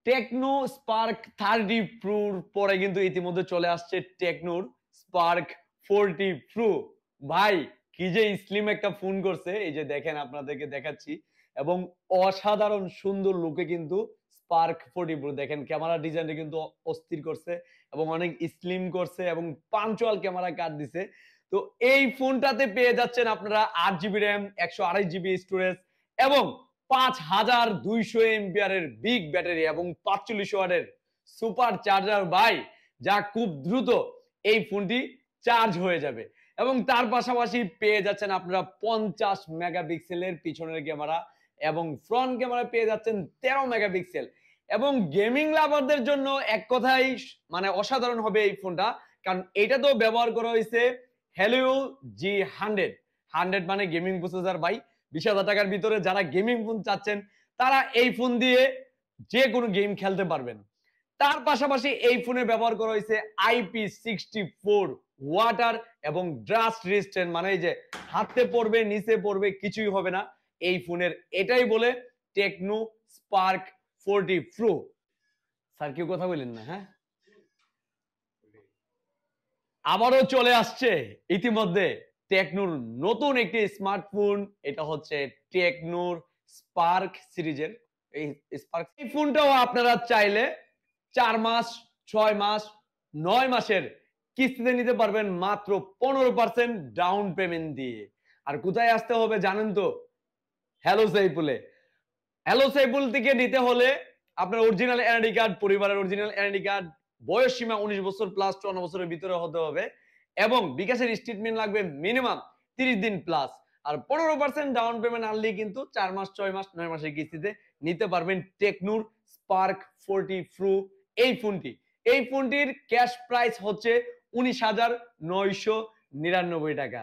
Tecno Spark 30 প্রোর পরে কিন্তু ইতিমধ্যে চলে আসছে টেকনোর স্পার্ক 40 প্রো। ভাই কি যে স্লিম একটা ফোন করছে, এই যে দেখেন আপনাদেরকে দেখাচ্ছি, এবং অসাধারণ সুন্দর লুকে কিন্তু স্পার্ক 40 প্রো। দেখেন ক্যামেরা ডিজাইনটা কিন্তু অস্থির করছে এবং অনেক স্লিম করছে এবং পাঞ্চুয়াল ক্যামেরা কাট দিছে। তো এই ফোনটাতে পেয়ে যাচ্ছেন আপনারা 8 জিবি র্যাম, 128 জিবি স্টোরেজ এবং 5200 এমপিআরের বিগ ব্যাটারি এবং 45 ওয়াটের সুপার চার্জার ভাই, যা খুব দ্রুত এই ফোনটি চার্জ হয়ে যাবে। এবং তার পাশাপাশি পেয়ে যাচ্ছেন আপনারা 50 মেগাপিক্সেলের পিছনের ক্যামেরা এবং ফ্রন্ট ক্যামেরা পেয়ে যাচ্ছেন 13 মেগাপিক্সেল। এবং গেমিং লাভারদের জন্য এক কথাই মানে অসাধারণ হবে এই ফোনটা, কারণ এটা তো ব্যবহার করা হয়েছে Helio G100। 100 মানে গেমিং প্রসেসর ভাই। 20,000 টাকার ভিতরে যারা গেমিং ফোন চাচ্ছেন তারা এই ফোন দিয়ে যে কোনো গেম খেলতে পারবেন। তার পাশাপাশি এই ফোনে ব্যবহার করা হয়েছে IP64 ওয়াটার এবং ডাস্ট রেজিস্ট্যান্ট, মানে এই যে হাতে পড়বে নিচে পড়বে কিছুই হবে না এই ফোনের। এটাই বলে টেকনো স্পার্ক 40 প্রো। স্যার কেউ কথা বলেন না? হ্যাঁ, আবারও চলে আসছে ইতিমধ্যে টেকনোর নতুন একটি স্মার্টফোন। এটা হচ্ছে টেকনোর স্পার্ক সিরিজের এই স্পার্ক। এই ফোনটাও আপনারা চাইলে 4 মাস, 6 মাস, 9 মাসের কিস্তিতে নিতে পারবেন মাত্র 15% ডাউন পেমেন্ট দিয়ে। আর কোথায় আসতে হবে জানেন তো? হ্যালো সাইফুলে। হ্যালো সাইফুল থেকে নিতে হলে আপনার অরিজিনাল এনআইডি কার্ড, পরিবারের অরিজিনাল এনআইডি কার্ড, বয়স সীমা 19 বছর প্লাস 54 বছরের ভিতরে হতে হবে এবং বিকাশের স্টেটমেন্ট লাগবে মিনিমাম 30 দিন প্লাস। আর 15% ডাউন পেমেন্ট আনলেই কিন্তু 4 মাস, 6 মাস, 9 মাসের কিস্তিতে নিতে পারবেন টেকনোর স্পার্ক 40 প্রো এই ফোনটি। এই ফোনটির ক্যাশ প্রাইস হচ্ছে 19,999 টাকা।